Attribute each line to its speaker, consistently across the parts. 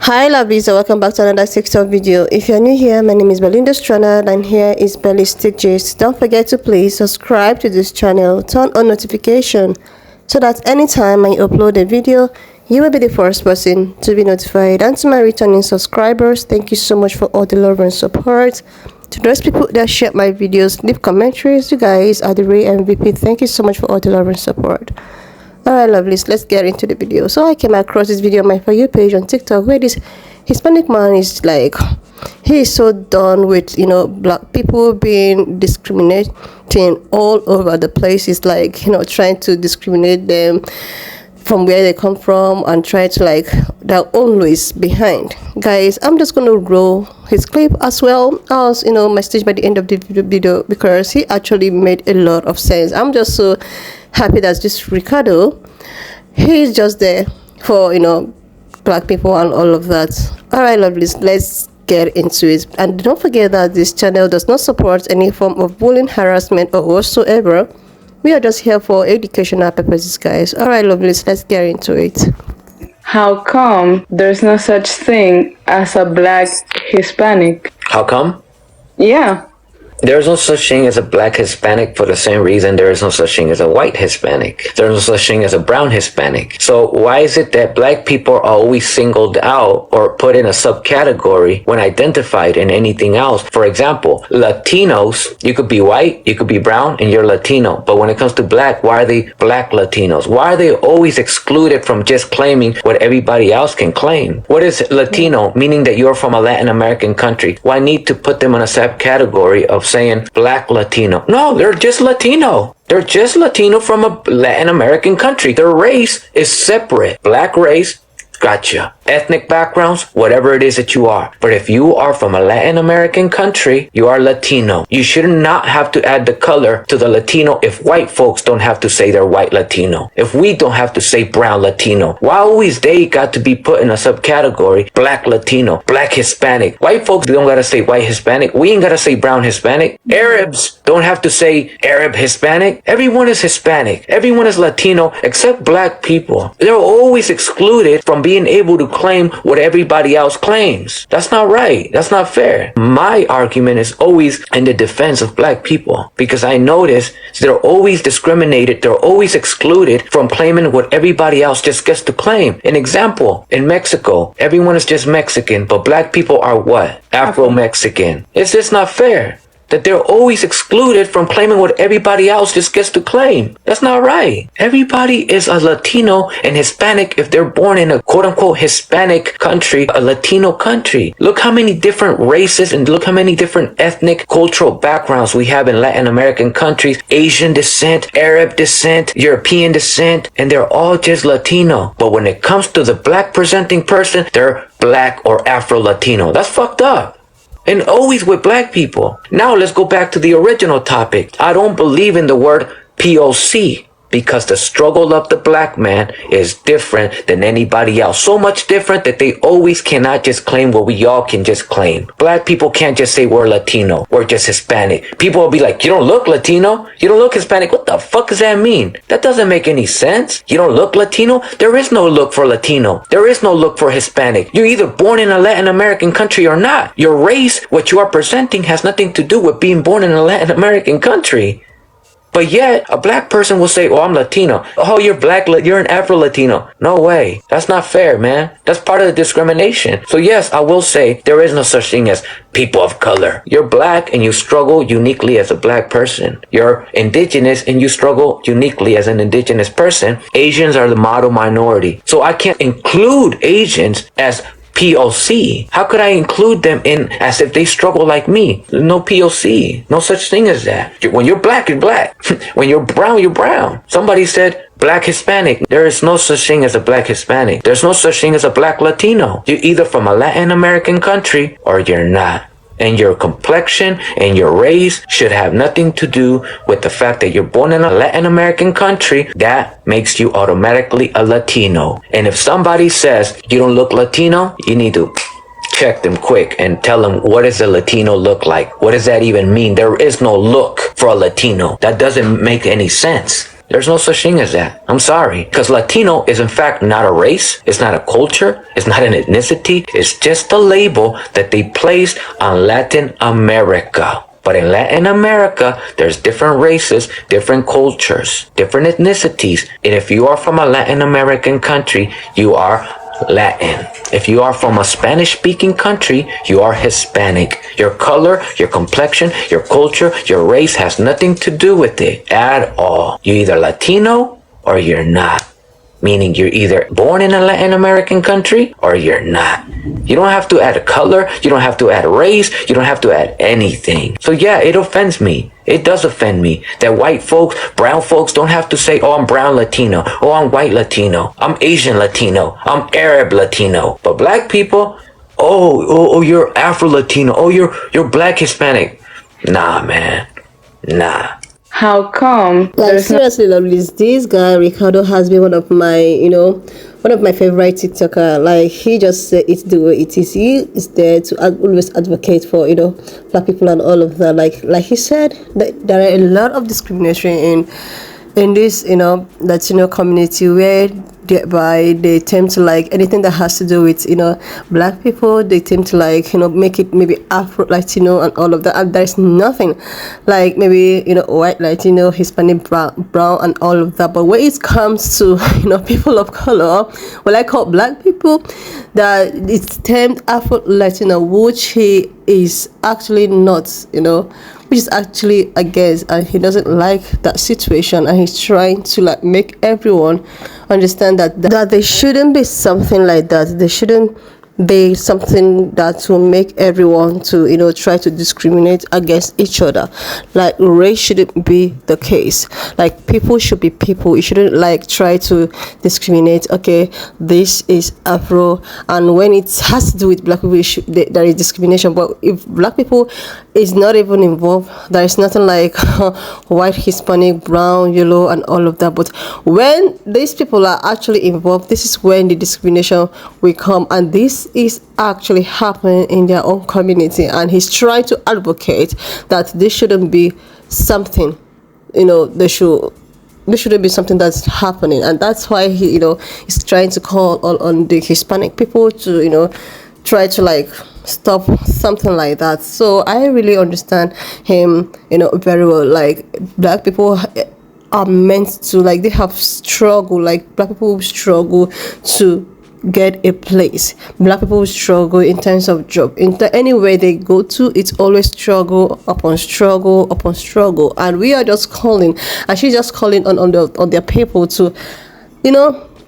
Speaker 1: Hi lovelies, and welcome back to another TikTok video. If you're new here, my name is Belinda Strana and here is Belly Stick Gist. Don't forget to please subscribe to this channel, turn on notification so that anytime I upload a video, you will be the first person to be notified. And to my returning subscribers, thank you so much for all the love and support. To those people that share my videos, leave commentaries, you guys are the real MVP. Thank you so much for all the love and support. Alright lovelies, let's get into the video. So I came across this video on my For You page on TikTok where this Hispanic man is like, he is so done with, black people being discriminating all over the place. He's like, trying to discriminate them from where they come from and try to like, they're always behind. Guys, I'm just gonna roll his clip as well as, my stage by the end of the video because he actually made a lot of sense. I'm just so happy that this Ricardo, he's just there for black people and all of that. All right lovelies, let's get into it. And don't forget that this channel does not support any form of bullying, harassment or whatsoever. We are just here for educational purposes, guys. All right lovelies, let's get into it.
Speaker 2: How come there's no such thing as a black Hispanic?
Speaker 3: How come?
Speaker 2: Yeah.
Speaker 3: There's no such thing as a black Hispanic for the same reason there is no such thing as a white Hispanic. There's no such thing as a brown Hispanic. So why is it that black people are always singled out or put in a subcategory when identified in anything else? For example, Latinos, you could be white, you could be brown, and you're Latino. But when it comes to black, why are they black Latinos? Why are they always excluded from just claiming what everybody else can claim? What is Latino, meaning that you're from a Latin American country? Why need to put them in a subcategory of saying black Latino? No, they're just Latino. They're just Latino from a Latin American country. Their race is separate. Black race, gotcha. Ethnic backgrounds, whatever it is that you are. But if you are from a Latin American country, you are Latino. You should not have to add the color to the Latino if white folks don't have to say they're white Latino. If we don't have to say brown Latino. Why always they got to be put in a subcategory? Black Latino, black Hispanic. White folks don't gotta say white Hispanic. We ain't gotta say brown Hispanic. Arabs don't have to say Arab Hispanic. Everyone is Hispanic. Everyone is Latino except black people. They're always excluded from being able to claim what everybody else claims. That's not right. That's not fair. My argument is always in the defense of black people because I notice they're always discriminated. They're always excluded from claiming what everybody else just gets to claim. An example, in Mexico, everyone is just Mexican, but black people are what? Afro-Mexican. It's just not fair that they're always excluded from claiming what everybody else just gets to claim. That's not right. Everybody is a Latino and Hispanic if they're born in a quote-unquote Hispanic country, a Latino country. Look how many different races and look how many different ethnic cultural backgrounds we have in Latin American countries. Asian descent, Arab descent, European descent, and they're all just Latino. But when it comes to the black presenting person, they're black or Afro-Latino. That's fucked up. And always with black people. Now let's go back to the original topic. I don't believe in the word POC because the struggle of the black man is different than anybody else. So much different that they always cannot just claim what we all can just claim. Black people can't just say we're Latino, we're just Hispanic. People will be like, you don't look Latino, you don't look Hispanic. What the fuck does that mean? That doesn't make any sense. You don't look Latino? There is no look for Latino. There is no look for Hispanic. You're either born in a Latin American country or not. Your race, what you are presenting, has nothing to do with being born in a Latin American country. But yet, a black person will say, oh, I'm Latino. Oh, you're black, you're an Afro-Latino. No way. That's not fair, man. That's part of the discrimination. So yes, I will say there is no such thing as people of color. You're black and you struggle uniquely as a black person. You're indigenous and you struggle uniquely as an indigenous person. Asians are the model minority. So I can't include Asians as POC. How could I include them in as if they struggle like me? No POC. No such thing as that. When you're black, you're black. When you're brown, you're brown. Somebody said black Hispanic. There is no such thing as a black Hispanic. There's no such thing as a black Latino. You're either from a Latin American country or you're not. And your complexion and your race should have nothing to do with the fact that you're born in a Latin American country. That makes you automatically a Latino. And if somebody says you don't look Latino, you need to check them quick and tell them, what does a Latino look like? What does that even mean? There is no look for a Latino. That doesn't make any sense. There's no such thing as that. I'm sorry. Because Latino is in fact not a race. It's not a culture. It's not an ethnicity. It's just a label that they placed on Latin America. But in Latin America, there's different races, different cultures, different ethnicities. And if you are from a Latin American country, you are Latin. If you are from a Spanish-speaking country, you are Hispanic. Your color, your complexion, your culture, your race has nothing to do with it at all. You're either Latino or you're not. Meaning you're either born in a Latin American country or you're not. You don't have to add a color. You don't have to add race. You don't have to add anything. So yeah, it offends me. It does offend me that white folks, brown folks don't have to say, oh, I'm brown Latino. Oh, I'm white Latino. I'm Asian Latino. I'm Arab Latino. But black people, oh, you're Afro Latino. Oh, you're black Hispanic. Nah, man. Nah.
Speaker 2: How come?
Speaker 1: Like seriously, lovelies, this guy Ricardo has been one of my, one of my favorite TikToker. Like he just said it's the way it is. He is there to always advocate for black people and all of that. Like he said, that there are a lot of discrimination in this Latino community where they tend to like anything that has to do with black people. They tend to like make it maybe Afro Latino and all of that, and there's nothing like maybe white Latino, Hispanic, brown and all of that. But when it comes to people of color, well, I call black people, that it's termed Afro Latino, which he is actually not, which is actually against, and he doesn't like that situation, and he's trying to like make everyone understand that there shouldn't be something like that. There shouldn't be something that will make everyone to try to discriminate against each other. Like race shouldn't be the case. Like people should be people. You shouldn't like try to discriminate. Okay, this is Afro, and when it has to do with black people, there is discrimination. But if black people is not even involved, there is nothing like white, Hispanic, brown, yellow and all of that. But when these people are actually involved, this is when the discrimination will come, and this is actually happening in their own community. And he's trying to advocate that this shouldn't be something, there shouldn't be something that's happening. And that's why he is trying to call on the Hispanic people to try to like stop something like that. So I really understand him very well. Like black people are meant to, like, they have struggle, like black people struggle to get a place. Black people struggle in terms of job. Anywhere they go to, it's always struggle upon struggle upon struggle. And we are just calling, and she's just calling on their people to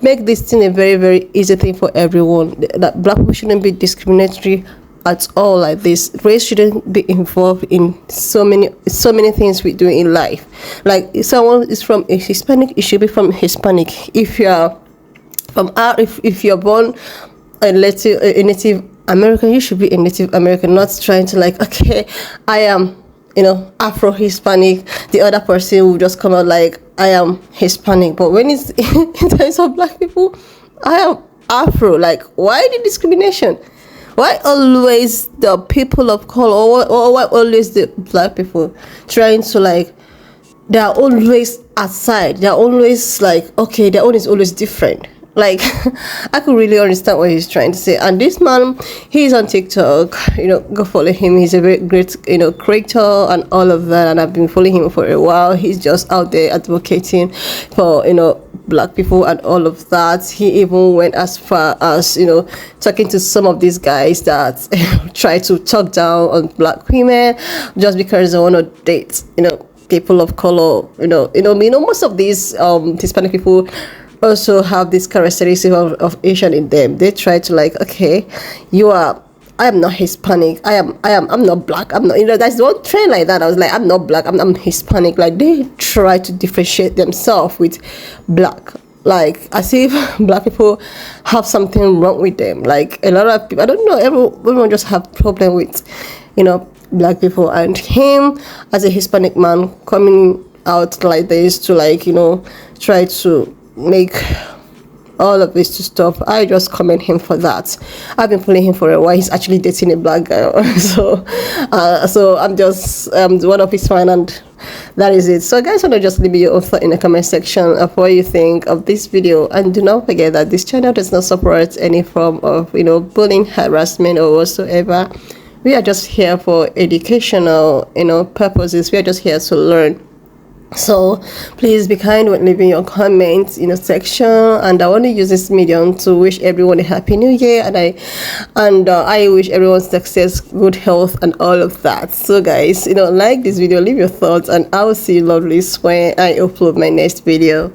Speaker 1: make this thing a very, very easy thing for everyone. That black people shouldn't be discriminatory at all like this. Race shouldn't be involved in so many things we do in life. Like if someone is from a Hispanic, it should be from Hispanic. If you're from if you're born a Native American, you should be a Native American, not trying to like, okay, I am Afro Hispanic. The other person will just come out like, I am Hispanic. But when it's in terms of black people, I am Afro. Like, why the discrimination? Why always the people of color, or why always the black people trying to like, they are always outside, they are always like, okay, their own is always different. Like I could really understand what he's trying to say. And this man, he's on TikTok, go follow him. He's a very great creator and all of that, and I've been following him for a while. He's just out there advocating for black people and all of that. He even went as far as talking to some of these guys that try to talk down on black women just because they want to date people of color. Most of these Hispanic people also have this characteristic of Asian in them. They try to like, okay, I am not Hispanic, I'm not black, I'm not, that's one trend like that. I was like, I'm not black, I'm Hispanic. Like they try to differentiate themselves with black, like as if black people have something wrong with them. Like a lot of people, I don't know, everyone just have problem with black people. And him as a Hispanic man coming out like this to like try to make all of this to stop. I just commend him for that. I've been following him for a while. He's actually dating a black girl. So I'm just one of his fan, and that is it. So guys, want to just leave me your own thought in the comment section of what you think of this video, and do not forget that this channel does not support any form of bullying, harassment, or whatsoever. We are just here for educational purposes. We are just here to learn. So please be kind when leaving your comments in the section, and I want to use this medium to wish everyone a happy new year, and I wish everyone success, good health, and all of that. So guys, like this video, leave your thoughts, and I will see you lovelies when I upload my next video.